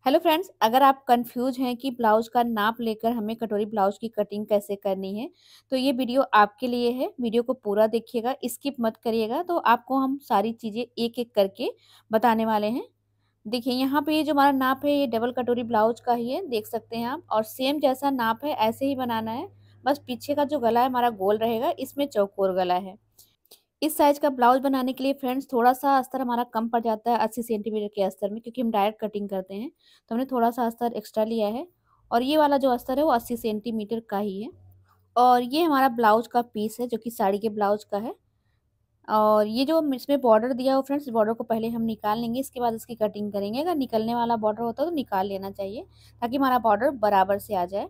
Hello friends, अगर आप confuse हैं कि ब्लाउज का नाप लेकर हमें कटोरी ब्लाउज की कटिंग कैसे करनी है, तो ये वीडियो आपके लिए है। वीडियो को पूरा देखिएगा, स्किप मत करिएगा। तो आपको हम सारी चीज़ें एक-एक करके बताने वाले हैं। देखिए, यहाँ पे ये जो हमारा नाप है, ये डबल कटोरी ब्लाउज का ही है, देख सकते हैं आप। और सेम जैसा नाप है, ऐसे ही बनाना है। बस पीछे का जो गला है हमारा गोल रहेगा, इसमें चौकोर गला है। इस साइज़ का ब्लाउज़ बनाने के लिए फ्रेंड्स थोड़ा-सा अस्तर हमारा कम पड़ जाता है 80 सेंटीमीटर के अस्तर में, क्योंकि हम डायरेक्ट कटिंग करते हैं, तो हमने थोड़ा-सा अस्तर एक्स्ट्रा लिया है। और ये वाला जो अस्तर है वो 80 सेंटीमीटर का ही है। और ये हमारा ब्लाउज़ का पीस है जो कि साड़ी के ब्लाउज़ का है। और ये जो इसमें बॉर्डर दिया हो फ्रेंड्स, बॉर्डर को पहले हम निकाल लेंगे, इसके बाद इसकी कटिंग करेंगे। अगर निकलने वाला बॉर्डर होता है तो निकाल लेना चाहिए, ताकि हमारा बॉर्डर बराबर से आ जाए।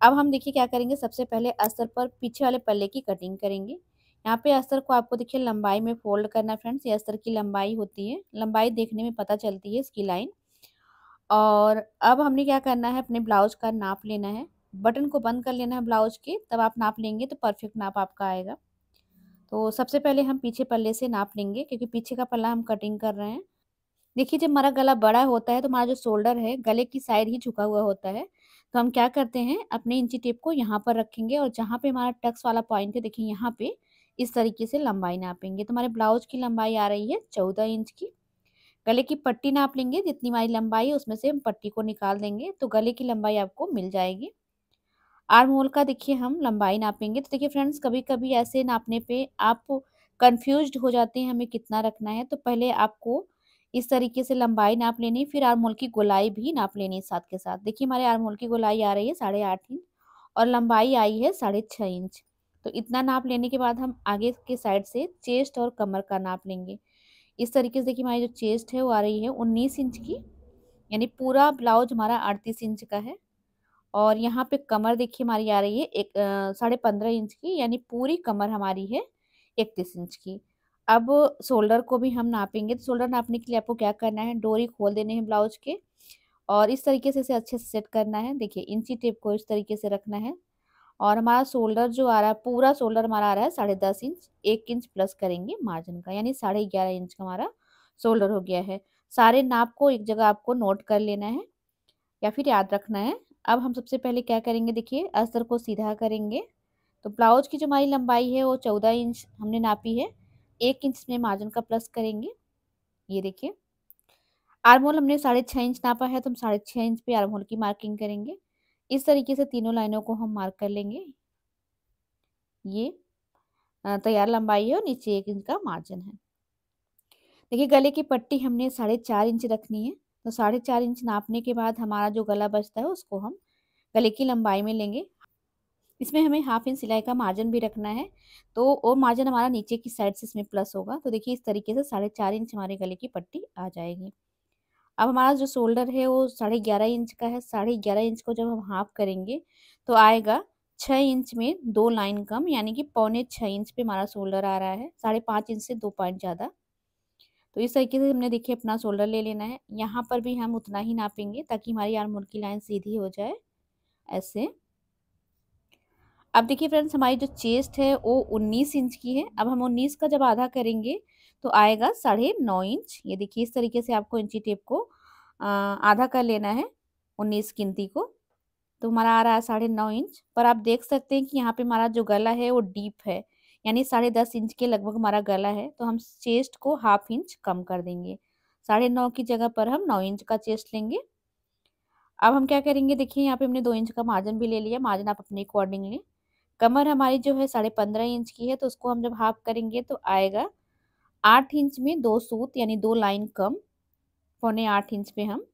अब हम देखिए क्या करेंगे, सबसे पहले अस्तर पर पीछे वाले पल्ले की कटिंग करेंगे। यहाँ पे अस्तर को आपको देखिए लंबाई में फोल्ड करना है फ्रेंड्स, ये अस्तर की लंबाई होती है, लंबाई देखने में पता चलती है इसकी लाइन। और अब हमने क्या करना है, अपने ब्लाउज का नाप लेना है, बटन को बंद कर लेना है ब्लाउज के, तब आप नाप लेंगे तो परफेक्ट नाप आपका आएगा। तो सबसे पहले हम पीछे पल्ले से नाप लेंगे, क्योंकि पीछे का पल्ला हम कटिंग कर रहे हैं। देखिए, जब हमारा गला बड़ा होता है तो हमारा जो शोल्डर है गले की साइड ही झुका हुआ होता है। तो हम क्या करते हैं, अपने इंची टेप को यहाँ पर रखेंगे और जहाँ पे हमारा टक्स वाला पॉइंट है, देखिए यहाँ पे इस तरीके से लंबाई नापेंगे। तो हमारे ब्लाउज की लंबाई आ रही है 14 इंच की। गले की पट्टी नाप लेंगे, जितनी हमारी लंबाई है उसमें से हम पट्टी को निकाल देंगे, तो गले की लंबाई आपको मिल जाएगी। आर्म होल का देखिए हम लंबाई नापेंगे। तो देखिए फ्रेंड्स, कभी कभी ऐसे नापने पे आप कंफ्यूज्ड हो जाते हैं हमें कितना रखना है। तो पहले आपको इस तरीके से लंबाई नाप लेनी, फिर आर्म होल की गोलाई भी नाप लेनी साथ के साथ। देखिए, हमारे आर्म होल की गोलाई आ रही है 8.5 इंच और लंबाई आई है 6.5 इंच। तो इतना नाप लेने के बाद हम आगे के साइड से चेस्ट और कमर का नाप लेंगे। इस तरीके से देखिए, हमारी जो चेस्ट है वो आ रही है 19 इंच की, यानी पूरा ब्लाउज हमारा 38 इंच का है। और यहाँ पे कमर देखिए हमारी आ रही है 15.5 इंच की, यानी पूरी कमर हमारी है 31 इंच की। अब शोल्डर को भी हम नापेंगे। तो शोल्डर नापने के लिए आपको क्या करना है, डोरी खोल देने हैं ब्लाउज के और इस तरीके से इसे अच्छे से सेट करना है। देखिए, इंची टेप को इस तरीके से रखना है। और हमारा शोल्डर जो आ रहा है, पूरा शोल्डर हमारा आ रहा है 10.5 इंच, 1 इंच प्लस करेंगे मार्जिन का, यानी 11.5 इंच का हमारा शोल्डर हो गया है। सारे नाप को एक जगह आपको नोट कर लेना है या फिर याद रखना है। अब हम सबसे पहले क्या करेंगे, देखिए अस्तर को सीधा करेंगे। तो ब्लाउज की जो हमारी लंबाई है वो 14 इंच हमने नापी है, 1 इंच में मार्जिन का प्लस करेंगे। ये देखिए, आर्म होल हमने 6.5 इंच नापा है, तो हम 6.5 इंच पे आर्म होल की मार्किंग करेंगे। इस तरीके से तीनों लाइनों को हम मार्क कर लेंगे। ये तैयार लंबाई है और नीचे 1 इंच का मार्जिन है। देखिए, गले की पट्टी हमने 4.5 इंच रखनी है। तो 4.5 इंच नापने के बाद हमारा जो गला बचता है उसको हम गले की लंबाई में लेंगे। इसमें हमें हाफ इंच सिलाई का मार्जिन भी रखना है, तो वो मार्जिन हमारा नीचे की साइड से इसमें प्लस होगा। तो देखिए, इस तरीके से 4.5 इंच हमारे गले की पट्टी आ जाएगी। अब हमारा जो शोल्डर है वो 11.5 इंच का है। 11.5 इंच को जब हम हाफ करेंगे तो आएगा 6 इंच में 2 लाइन कम, यानी कि पौने 6 इंच पे हमारा शोल्डर आ रहा है, 5.5 इंच से 2 पॉइंट ज़्यादा। तो इस तरीके से हमने देखिए अपना शोल्डर ले लेना है। यहाँ पर भी हम उतना ही नापेंगे, ताकि हमारी आर्म होल की लाइन सीधी हो जाए, ऐसे। अब देखिए फ्रेंड्स, हमारी जो चेस्ट है वो 19 इंच की है। अब हम 19 का जब आधा करेंगे तो आएगा 9.5 इंच। ये देखिए, इस तरीके से आपको इंची टेप को आधा कर लेना है 19 गिनती को। तो हमारा आ रहा है 9.5 इंच। पर आप देख सकते हैं कि यहाँ पे हमारा जो गला है वो डीप है, यानी 10.5 इंच के लगभग हमारा गला है। तो हम चेस्ट को हाफ इंच कम कर देंगे, 9.5 की जगह पर हम 9 इंच का चेस्ट लेंगे। अब हम क्या करेंगे, देखिए यहाँ पे हमने 2 इंच का मार्जिन भी ले लिया। मार्जिन आप अपने अकॉर्डिंग लें। कमर हमारी जो है 15.5 इंच की है, तो उसको हम जब हाफ करेंगे तो आएगा 8 इंच में 2 सूत, यानी 2 लाइन कम, पौने 8 इंच पे हम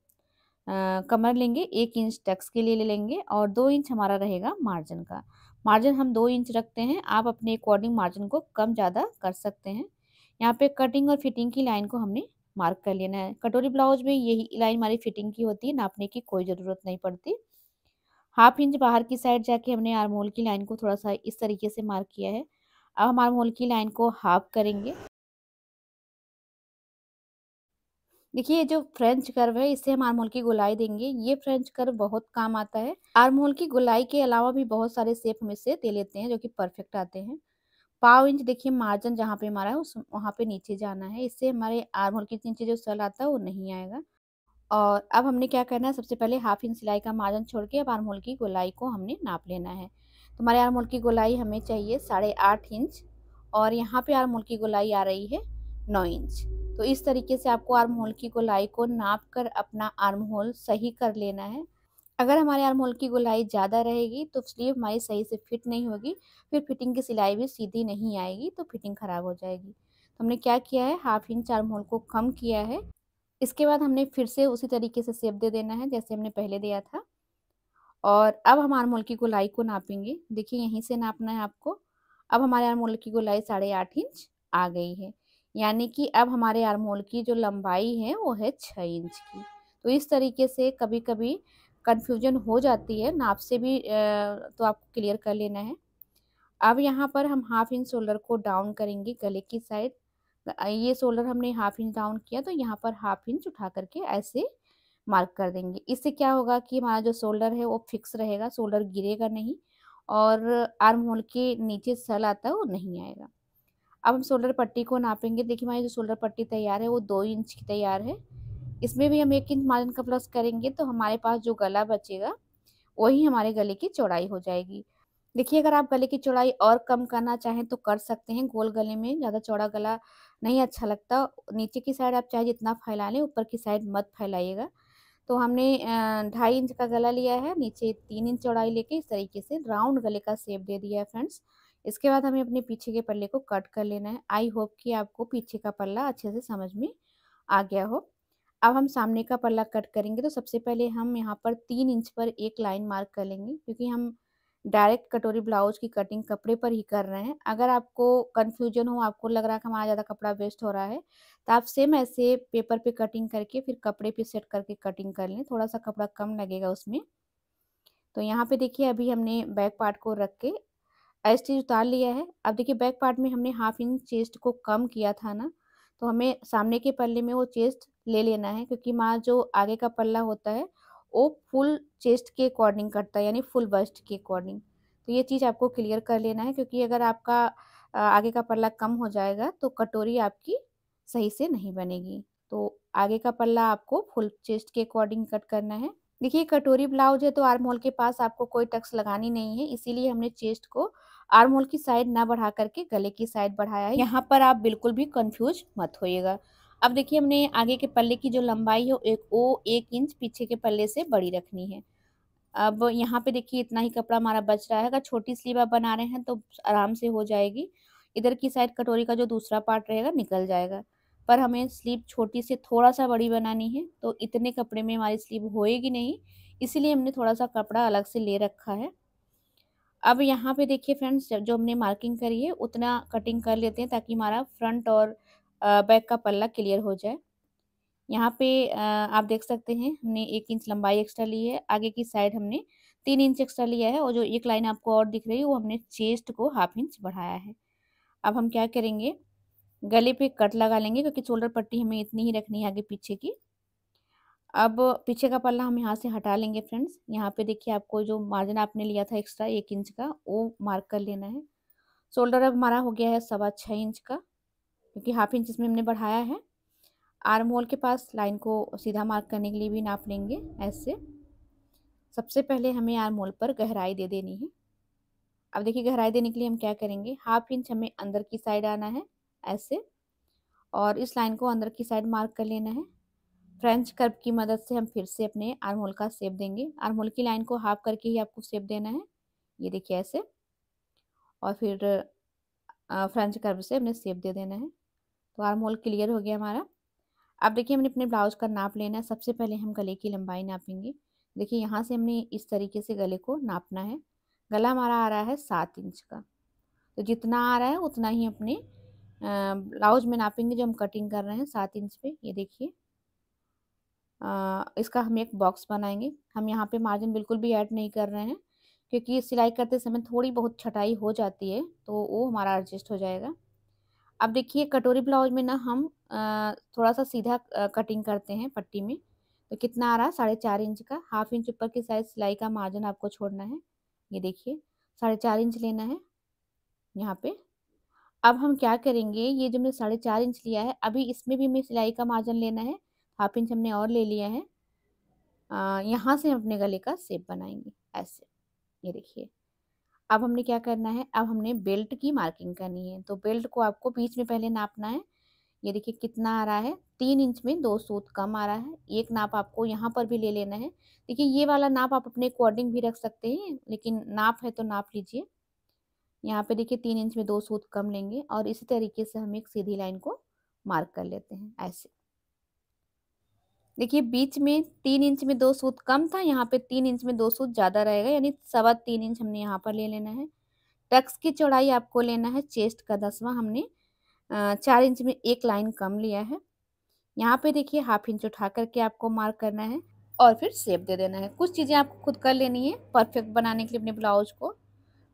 कमर लेंगे। 1 इंच टक्स के लिए ले लेंगे और 2 इंच हमारा रहेगा मार्जिन का। मार्जिन हम 2 इंच रखते हैं, आप अपने अकॉर्डिंग मार्जिन को कम ज़्यादा कर सकते हैं। यहाँ पे कटिंग और फिटिंग की लाइन को हमने मार्क कर लेना है। कटोरी ब्लाउज में यही लाइन हमारी फिटिंग की होती है, नापने की कोई ज़रूरत नहीं पड़ती। हाफ इंच बाहर की साइड जाके हमने आर्म होल की लाइन को थोड़ा-सा इस तरीके से मार्क किया है। अब हम आर्म होल की लाइन को हाफ करेंगे। देखिए, ये जो फ्रेंच कर्व है इससे हम आर्म होल की गोलाई देंगे। ये फ्रेंच कर्व बहुत काम आता है। आर्म होल की गोलाई के अलावा भी बहुत सारे शेप हम इससे दे लेते हैं, जो कि परफेक्ट आते हैं। पाव इंच देखिए, मार्जिन जहाँ पे हमारा है उस वहाँ पे नीचे जाना है। इससे हमारे आर्म होल के नीचे जो सल आता है वो नहीं आएगा। और अब हमने क्या करना है, सबसे पहले हाफ इंच सिलाई का मार्जिन छोड़ के अब आर्म होल की गोलाई को हमने नाप लेना है। तो हमारे आर्म होल की गोलाई हमें चाहिए 8.5 इंच और यहाँ पे आर्म होल की गोलाई आ रही है 9 इंच। तो इस तरीके से आपको आर्म होल की गोलाई को नाप कर अपना आर्म होल सही कर लेना है। अगर हमारे आर्म होल की गोलाई ज़्यादा रहेगी तो स्लीव हमारी सही से फिट नहीं होगी, फिर फिटिंग की सिलाई भी सीधी नहीं आएगी, तो फिटिंग ख़राब हो जाएगी। तो हमने क्या किया है, हाफ इंच आर्म होल को कम किया है। इसके बाद हमने फिर से उसी तरीके से शेप दे देना है जैसे हमने पहले दिया था। और अब हम आर्म होल की गोलाई को नापेंगे। देखिए यहीं से नापना है आपको। अब हमारे आर्म होल की गोलाई 8.5 इंच आ गई है, यानी कि अब हमारे आर्म होल की जो लंबाई है वो है 6 इंच की। तो इस तरीके से कभी कभी कन्फ्यूजन हो जाती है, नाप से भी तो आपको क्लियर कर लेना है। अब यहाँ पर हम हाफ इंच शोल्डर को डाउन करेंगे गले की साइड। ये शोल्डर हमने हाफ इंच डाउन किया, तो यहाँ पर हाफ इंच उठा करके ऐसे मार्क कर देंगे। इससे क्या होगा कि हमारा जो शोल्डर है वो फिक्स रहेगा, शोल्डर गिरेगा नहीं और आर्म होल के नीचे सल आता है वो नहीं आएगा। अब हम शोल्डर पट्टी को नापेंगे। देखिए हमारी जो शोल्डर पट्टी तैयार है वो 2 इंच की तैयार है। इसमें भी हम 1 इंच मार्जिन का प्लस करेंगे तो हमारे पास जो गला बचेगा वही हमारे गले की चौड़ाई हो जाएगी। देखिए अगर आप गले की चौड़ाई और कम करना चाहें तो कर सकते हैं। गोल गले में ज़्यादा चौड़ा गला नहीं अच्छा लगता। नीचे की साइड आप चाहे जितना फैला लें, ऊपर की साइड मत फैलाइएगा। तो हमने 2.5 इंच का गला लिया है, नीचे 3 इंच चौड़ाई लेके इस तरीके से राउंड गले का शेप दे दिया है फ्रेंड्स। इसके बाद हमें अपने पीछे के पल्ले को कट कर लेना है। आई होप कि आपको पीछे का पल्ला अच्छे से समझ में आ गया हो। अब हम सामने का पल्ला कट करेंगे तो सबसे पहले हम यहाँ पर 3 इंच पर एक लाइन मार्क कर लेंगे, क्योंकि हम डायरेक्ट कटोरी ब्लाउज की कटिंग कपड़े पर ही कर रहे हैं। अगर आपको कन्फ्यूजन हो, आपको लग रहा है कि हमारा ज़्यादा कपड़ा वेस्ट हो रहा है, तो आप सेम ऐसे पेपर पे कटिंग करके फिर कपड़े पे सेट करके कटिंग कर लें, थोड़ा सा कपड़ा कम लगेगा उसमें। तो यहाँ पे देखिए अभी हमने बैक पार्ट को रख के स्टिच उतार लिया है। अब देखिए बैक पार्ट में हमने हाफ इंच चेस्ट को कम किया था ना, तो हमें सामने के पल्ले में वो चेस्ट ले लेना है, क्योंकि हमारा जो आगे का पल्ला होता है वो फुल चेस्ट के अकॉर्डिंग कटता है, यानी फुल बस्ट के अकॉर्डिंग। तो ये चीज़ आपको क्लियर कर लेना है, क्योंकि अगर आपका आगे का पल्ला कम हो जाएगा तो कटोरी आपकी सही से नहीं बनेगी। तो आगे का पल्ला आपको फुल चेस्ट के अकॉर्डिंग कट करना है। देखिए कटोरी ब्लाउज है तो आर्म होल के पास आपको कोई टक्स लगानी नहीं है, इसीलिए हमने चेस्ट को आर्म होल की साइड ना बढ़ा करके गले की साइड बढ़ाया है। यहाँ पर आप बिल्कुल भी कंफ्यूज मत होइएगा। अब देखिए हमने आगे के पल्ले की जो लंबाई है वो 1 इंच पीछे के पल्ले से बड़ी रखनी है। अब यहाँ पे देखिए इतना ही कपड़ा हमारा बच रहा है। अगर छोटी स्लीव आप बना रहे हैं तो आराम से हो जाएगी। इधर की साइड कटोरी का जो दूसरा पार्ट रहेगा निकल जाएगा। पर हमें स्लीव छोटी से थोड़ा-सा बड़ी बनानी है, तो इतने कपड़े में हमारी स्लीव होएगी नहीं, इसीलिए हमने थोड़ा-सा कपड़ा अलग से ले रखा है। अब यहाँ पे देखिए फ्रेंड्स, जो हमने मार्किंग करी है उतना कटिंग कर लेते हैं, ताकि हमारा फ्रंट और बैक का पल्ला क्लियर हो जाए। यहाँ पे आप देख सकते हैं हमने 1 इंच लंबाई एक्स्ट्रा ली है, आगे की साइड हमने 3 इंच एक्स्ट्रा लिया है और जो एक लाइन आपको और दिख रही है वो हमने चेस्ट को हाफ इंच बढ़ाया है। अब हम क्या करेंगे, गले पे कट लगा लेंगे, क्योंकि शोल्डर पट्टी हमें इतनी ही रखनी है आगे पीछे की। अब पीछे का पल्ला हम यहाँ से हटा लेंगे फ्रेंड्स। यहाँ पे देखिए आपको जो मार्जिन आपने लिया था एक्स्ट्रा 1 इंच का वो मार्क कर लेना है। शोल्डर अब हमारा हो गया है 6.25 इंच का, क्योंकि हाफ इंच इसमें हमने बढ़ाया है। आर्म होल के पास लाइन को सीधा मार्क करने के लिए भी नाप लेंगे ऐसे। सबसे पहले हमें आर्म होल पर गहराई दे देनी है। अब देखिए गहराई देने के लिए हम क्या करेंगे, हाफ इंच हमें अंदर की साइड आना है ऐसे, और इस लाइन को अंदर की साइड मार्क कर लेना है। फ्रेंच कर्व की मदद से हम फिर से अपने आर्म होल का शेप देंगे। आर्म होल की लाइन को हाफ करके ही आपको शेप देना है, ये देखिए ऐसे, और फिर फ्रेंच कर्व से हमने शेप दे देना है। तो आर्म होल क्लियर हो गया हमारा। अब देखिए हमने अपने ब्लाउज का नाप लेना है। सबसे पहले हम गले की लंबाई नापेंगे। देखिए यहाँ से हमने इस तरीके से गले को नापना है। गला हमारा आ रहा है 7 इंच का, तो जितना आ रहा है उतना ही अपने ब्लाउज में नापेंगे जो हम कटिंग कर रहे हैं 7 इंच पे। ये देखिए इसका हम एक बॉक्स बनाएंगे। हम यहाँ पे मार्जिन बिल्कुल भी ऐड नहीं कर रहे हैं, क्योंकि सिलाई करते समय थोड़ी बहुत छटाई हो जाती है, तो वो हमारा एडजस्ट हो जाएगा। अब देखिए कटोरी ब्लाउज में ना हम थोड़ा-सा सीधा कटिंग करते हैं पट्टी में। तो कितना आ रहा है, 4.5 इंच का। हाफ इंच ऊपर की साइड सिलाई का मार्जिन आपको छोड़ना है। ये देखिए 4.5 इंच लेना है यहाँ पे। अब हम क्या करेंगे, ये जो हमने 4.5 इंच लिया है, अभी इसमें भी हमें सिलाई का मार्जिन लेना है। हाफ इंच हमने और ले लिया है। यहाँ से हम अपने गले का शेप बनाएंगे ऐसे। ये देखिए, अब हमने क्या करना है, अब हमने बेल्ट की मार्किंग करनी है। तो बेल्ट को आपको बीच में पहले नापना है। ये देखिए कितना आ रहा है, 3 इंच में 2 सूत कम आ रहा है। एक नाप आपको यहाँ पर भी ले लेना है। देखिए ये वाला नाप आप अपने अकॉर्डिंग भी रख सकते हैं, लेकिन नाप है तो नाप लीजिए। यहाँ पे देखिए 3 इंच में 2 सूत कम लेंगे और इसी तरीके से हम एक सीधी लाइन को मार्क कर लेते हैं ऐसे। देखिए बीच में 3 इंच में 2 सूत कम था, यहाँ पे 3 इंच में 2 सूत ज़्यादा रहेगा, यानी 3.25 इंच हमने यहाँ पर ले लेना है। टक्स की चौड़ाई आपको लेना है चेस्ट का 10वां, हमने 4 इंच में 1 लाइन कम लिया है। यहाँ पे देखिए हाफ इंच उठा करके आपको मार्क करना है और फिर शेप दे देना है। कुछ चीज़ें आपको खुद कर लेनी है परफेक्ट बनाने के लिए अपने ब्लाउज को।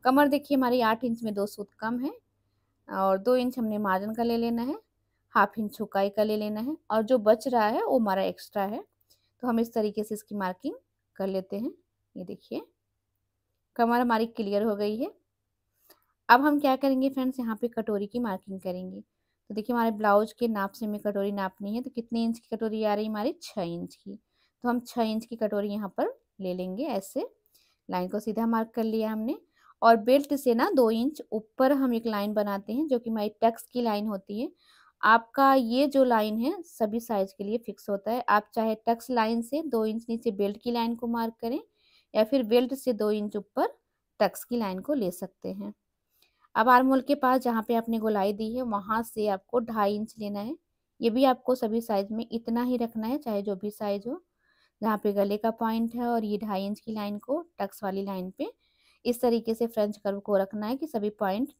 कमर देखिए हमारी 8 इंच में 2 सूत कम है और 2 इंच हमने मार्जिन का ले लेना है, हाफ इंच हुकाई का ले लेना है और जो बच रहा है वो हमारा एक्स्ट्रा है। तो हम इस तरीके से इसकी मार्किंग कर लेते हैं। ये देखिए कमर हमारी क्लियर हो गई है। अब हम क्या करेंगे फ्रेंड्स, यहाँ पे कटोरी की मार्किंग करेंगे। तो देखिए हमारे ब्लाउज के नाप से हमें कटोरी नापनी है, तो कितने इंच की कटोरी आ रही है हमारी, 6 इंच की। तो हम 6 इंच की कटोरी यहाँ पर ले लेंगे ऐसे। लाइन को सीधा मार्क कर लिया हमने और बेल्ट से ना 2 इंच ऊपर हम एक लाइन बनाते हैं जो कि हमारी टक्स की लाइन होती है। आपका ये जो लाइन है सभी साइज के लिए फिक्स होता है। आप चाहे टक्स लाइन से 2 इंच नीचे बेल्ट की लाइन को मार्क करें या फिर बेल्ट से 2 इंच ऊपर टक्स की लाइन को ले सकते हैं। अब आर्म होल के पास जहाँ पे आपने गोलाई दी है वहाँ से आपको 2.5 इंच लेना है। ये भी आपको सभी साइज में इतना ही रखना है, चाहे जो भी साइज हो। जहाँ पे गले का पॉइंट है और ये 2.5 इंच की लाइन को टक्स वाली लाइन पे इस तरीके से फ्रेंच कर्व को रखना है कि सभी पॉइंट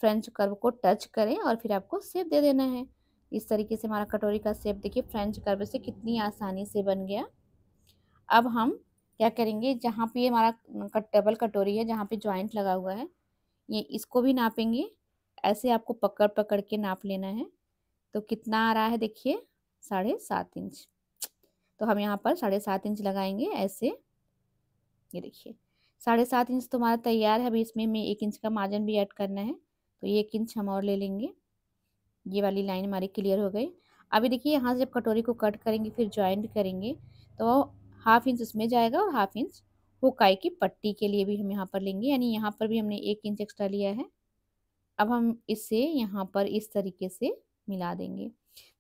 फ्रेंच कर्व को टच करें और फिर आपको शेप दे देना है। इस तरीके से हमारा कटोरी का शेप देखिए फ्रेंच कर्व से कितनी आसानी से बन गया। अब हम क्या करेंगे, जहाँ पे हमारा डबल कटोरी है, जहाँ पे जॉइंट लगा हुआ है, ये इसको भी नापेंगे। ऐसे आपको पकड़ पकड़ के नाप लेना है। तो कितना आ रहा है देखिए, 7.5 इंच। तो हम यहाँ पर 7.5 इंच लगाएंगे ऐसे। ये देखिए 7.5 इंच तो हमारा तैयार है। अभी इसमें हमें 1 इंच का मार्जिन भी ऐड करना है, तो ये 1 इंच हम और ले लेंगे। ये वाली लाइन हमारी क्लियर हो गई। अभी देखिए यहाँ से जब कटोरी को कट करेंगे फिर जॉइंट करेंगे तो हाफ इंच उसमें जाएगा और हाफ इंच हुकाई की पट्टी के लिए भी हम यहाँ पर लेंगे, यानी यहाँ पर भी हमने 1 इंच एक्स्ट्रा लिया है। अब हम इसे यहाँ पर इस तरीके से मिला देंगे।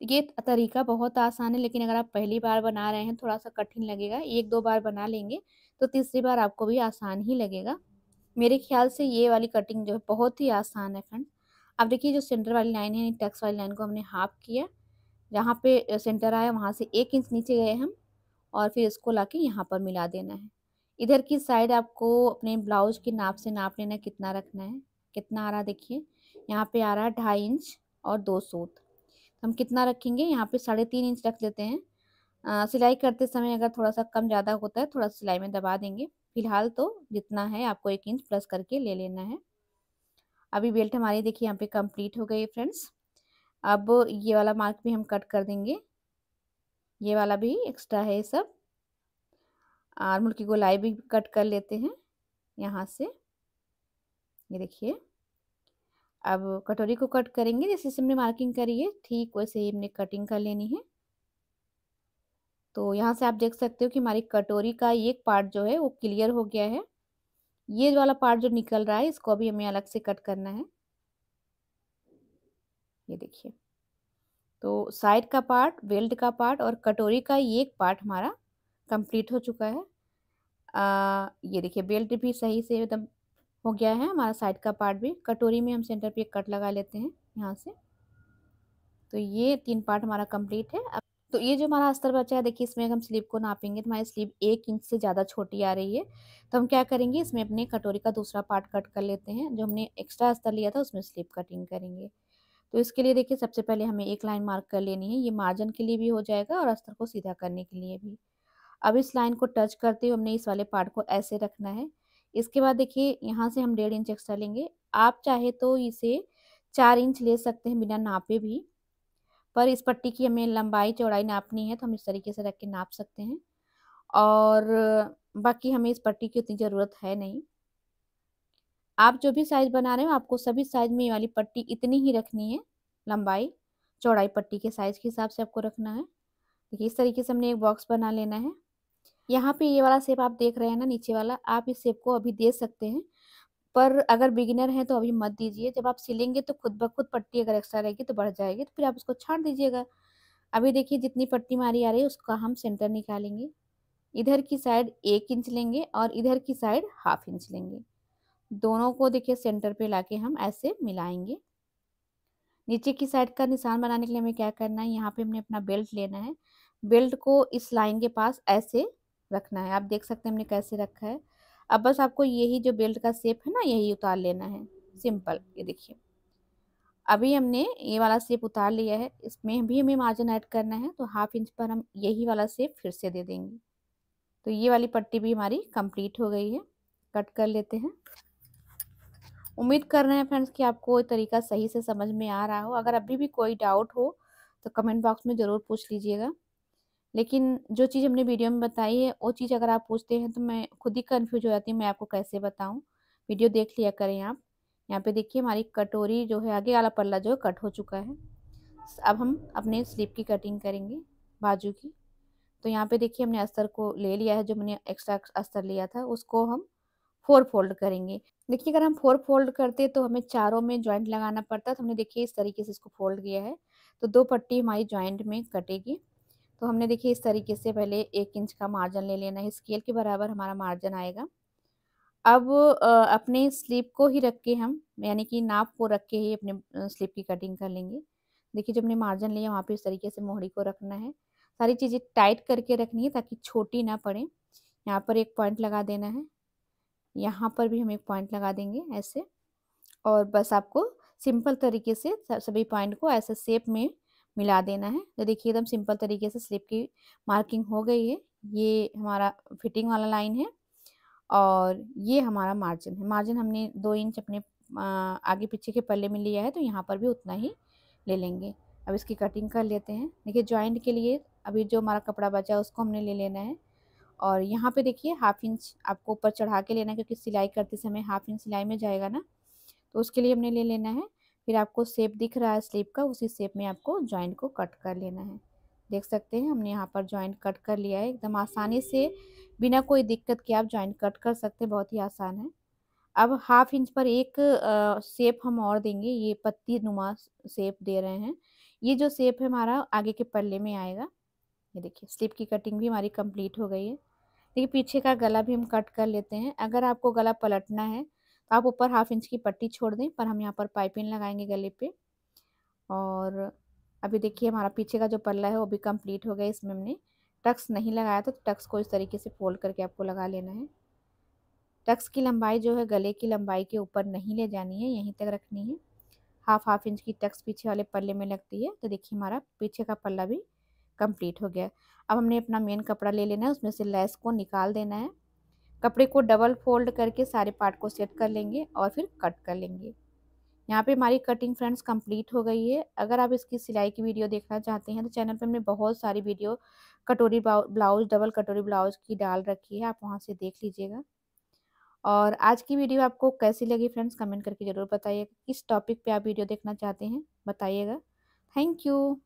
ये तरीका बहुत आसान है, लेकिन अगर आप पहली बार बना रहे हैं थोड़ा सा कठिन लगेगा। 1-2 बार बना लेंगे तो तीसरी बार आपको भी आसान ही लगेगा। मेरे ख्याल से ये वाली कटिंग जो है बहुत ही आसान है फ्रेंड्स। अब देखिए जो सेंटर वाली लाइन है, टक्स वाली लाइन को हमने हाफ किया। जहाँ पे सेंटर आया वहाँ से 1 इंच नीचे गए हम और फिर इसको लाके यहाँ पर मिला देना है। इधर की साइड आपको अपने ब्लाउज के नाप से नाप लेना है कितना रखना है। कितना आ रहा है देखिए, यहाँ पे आ रहा है 2.5 इंच और 2 सूत। हम कितना रखेंगे, यहाँ पे 3.5 इंच रख लेते हैं। सिलाई करते समय अगर थोड़ा सा कम ज़्यादा होता है थोड़ा सिलाई में दबा देंगे। फिलहाल तो जितना है आपको 1 इंच प्लस करके ले लेना है। अभी बेल्ट हमारी देखिए यहाँ पे कंप्लीट हो गई है फ्रेंड्स। अब ये वाला मार्क भी हम कट कर देंगे। ये वाला भी एक्स्ट्रा है ये सब। आर्म की गोलाई भी कट कर लेते हैं यहाँ से। ये देखिए अब कटोरी को कट करेंगे, जैसे हमने मार्किंग करी है ठीक वैसे ही हमने कटिंग कर लेनी है। तो यहाँ से आप देख सकते हो कि हमारी कटोरी का एक पार्ट जो है वो क्लियर हो गया है। ये वाला पार्ट जो निकल रहा है इसको अभी हमें अलग से कट करना है। ये देखिए, तो साइड का पार्ट, बेल्ट का पार्ट और कटोरी का एक पार्ट हमारा कंप्लीट हो चुका है। ये देखिए बेल्ट भी सही से एकदम हो गया है, हमारा साइड का पार्ट भी। कटोरी में हम सेंटर पे एक कट लगा लेते हैं यहाँ से। तो ये 3 पार्ट हमारा कंप्लीट है। अब तो ये जो हमारा अस्तर बचा है देखिए, इसमें हम स्लीव को नापेंगे तो हमारी स्लीव 1 इंच से ज़्यादा छोटी आ रही है। तो हम क्या करेंगे, इसमें अपने कटोरी का दूसरा पार्ट कट कर लेते हैं। जो हमने एक्स्ट्रा अस्तर लिया था उसमें स्लीव कटिंग करेंगे। तो इसके लिए देखिए सबसे पहले हमें एक लाइन मार्क कर लेनी है। ये मार्जिन के लिए भी हो जाएगा और अस्तर को सीधा करने के लिए भी। अब इस लाइन को टच करते हुए हमने इस वाले पार्ट को ऐसे रखना है। इसके बाद देखिए यहाँ से हम 1.5 इंच एक्स्ट्रा लेंगे। आप चाहे तो इसे 4 इंच ले सकते हैं बिना नापे भी, पर इस पट्टी की हमें लंबाई चौड़ाई नापनी है तो हम इस तरीके से रख के नाप सकते हैं। और बाकी हमें इस पट्टी की उतनी ज़रूरत है नहीं। आप जो भी साइज़ बना रहे हो आपको सभी साइज़ में ये वाली पट्टी इतनी ही रखनी है। लंबाई चौड़ाई पट्टी के साइज़ के हिसाब से आपको रखना है। देखिए इस तरीके से हमने एक बॉक्स बना लेना है। यहाँ पे ये वाला शेप आप देख रहे हैं ना नीचे वाला, आप इस शेप को अभी दे सकते हैं, पर अगर बिगिनर हैं तो अभी मत दीजिए। जब आप सिलेंगे तो खुद ब खुद पट्टी अगर एक्स्ट्रा रहेगी तो बढ़ जाएगी, तो फिर आप उसको छाँट दीजिएगा। अभी देखिए जितनी पट्टी हमारी आ रही है उसका हम सेंटर निकालेंगे। इधर की साइड 1 इंच लेंगे और इधर की साइड हाफ इंच लेंगे। दोनों को देखिए सेंटर पे लाके हम ऐसे मिलाएँगे। नीचे की साइड का निशान बनाने के लिए हमें क्या करना है, यहाँ पे हमने अपना बेल्ट लेना है। बेल्ट को इस लाइन के पास ऐसे रखना है। आप देख सकते हैं हमने कैसे रखा है। अब बस आपको यही जो बेल्ट का शेप है ना, यही उतार लेना है, सिंपल। ये देखिए, अभी हमने ये वाला शेप उतार लिया है, इसमें भी हमें मार्जिन ऐड करना है, तो हाफ इंच पर हम यही वाला शेप फिर से दे देंगे। तो ये वाली पट्टी भी हमारी कंप्लीट हो गई है। कट कर लेते हैं। उम्मीद कर रहे हैं फ्रेंड्स कि आपको ये तरीका सही से समझ में आ रहा हो। अगर अभी भी कोई डाउट हो तो कमेंट बॉक्स में ज़रूर पूछ लीजिएगा। लेकिन जो चीज़ हमने वीडियो में बताई है वो चीज़ अगर आप पूछते हैं तो मैं खुद ही कन्फ्यूज हो जाती हूँ, मैं आपको कैसे बताऊँ। वीडियो देख लिया करें आप। यहाँ पे देखिए हमारी कटोरी जो है, आगे वाला पल्ला जो है कट हो चुका है। अब हम अपने स्लीव की कटिंग करेंगे, बाजू की। तो यहाँ पे देखिए हमने अस्तर को ले लिया है, जो मैंने एक्स्ट्रा अस्तर लिया था उसको हम 4 फोल्ड करेंगे। देखिए अगर हम 4 फोल्ड करते तो हमें चारों में जॉइंट लगाना पड़ता, तो हमने देखिए इस तरीके से इसको फोल्ड किया है। तो 2 पट्टी हमारी जॉइंट में कटेगी। तो हमने देखिए इस तरीके से पहले 1 इंच का मार्जिन ले लेना है, स्केल के बराबर हमारा मार्जिन आएगा। अब अपने स्लीव को ही रख के हम, यानी कि नाप को रख के ही अपने स्लीव की कटिंग कर लेंगे। देखिए जब हमने मार्जिन लिया वहाँ पे इस तरीके से मोहरी को रखना है। सारी चीज़ें टाइट करके रखनी है ताकि छोटी ना पड़े। यहाँ पर एक पॉइंट लगा देना है, यहाँ पर भी हम एक पॉइंट लगा देंगे ऐसे। और बस आपको सिंपल तरीके से सभी पॉइंट को ऐसे शेप में मिला देना है। तो देखिए एकदम सिंपल तरीके से स्लिप की मार्किंग हो गई है। ये हमारा फिटिंग वाला लाइन है और ये हमारा मार्जिन है। मार्जिन हमने 2 इंच अपने आगे पीछे के पल्ले में लिया है, तो यहाँ पर भी उतना ही ले लेंगे। अब इसकी कटिंग कर लेते हैं। देखिए जॉइंट के लिए अभी जो हमारा कपड़ा बचा है उसको हमने ले लेना है और यहाँ पे देखिए हाफ इंच आपको ऊपर चढ़ा के लेना है, क्योंकि सिलाई करते समय हाफ इंच सिलाई में जाएगा ना, तो उसके लिए हमने ले लेना है। फिर आपको शेप दिख रहा है स्लीव का, उसी शेप में आपको जॉइंट को कट कर लेना है। देख सकते हैं हमने यहाँ पर जॉइंट कट कर लिया है। एकदम आसानी से बिना कोई दिक्कत के आप जॉइंट कट कर सकते हैं, बहुत ही आसान है। अब हाफ इंच पर एक शेप हम और देंगे, ये पत्ती नुमा शेप दे रहे हैं। ये जो शेप है हमारा आगे के पल्ले में आएगा। ये देखिए स्लीव की कटिंग भी हमारी कंप्लीट हो गई है। देखिए पीछे का गला भी हम कट कर लेते हैं। अगर आपको गला पलटना है तो आप ऊपर हाफ इंच की पट्टी छोड़ दें, पर हम यहाँ पर पाइपिंग लगाएंगे गले पे। और अभी देखिए हमारा पीछे का जो पल्ला है वो भी कंप्लीट हो गया। इसमें हमने टक्स नहीं लगाया था, तो टक्स को इस तरीके से फोल्ड करके आपको लगा लेना है। टक्स की लंबाई जो है गले की लंबाई के ऊपर नहीं ले जानी है, यहीं तक रखनी है। हाफ इंच की टक्स पीछे वाले पल्ले में लगती है। तो देखिए हमारा पीछे का पल्ला भी कंप्लीट हो गया। अब हमने अपना मेन कपड़ा ले लेना है, उसमें से लेस को निकाल देना है। कपड़े को डबल फोल्ड करके सारे पार्ट को सेट कर लेंगे और फिर कट कर लेंगे। यहाँ पे हमारी कटिंग फ्रेंड्स कंप्लीट हो गई है। अगर आप इसकी सिलाई की वीडियो देखना चाहते हैं तो चैनल पे हमने बहुत सारी वीडियो कटोरी ब्लाउज, डबल कटोरी ब्लाउज की डाल रखी है, आप वहाँ से देख लीजिएगा। और आज की वीडियो आपको कैसी लगी फ्रेंड्स, कमेंट करके ज़रूर बताइएगा। किस टॉपिक पे आप वीडियो देखना चाहते हैं बताइएगा। Thank you.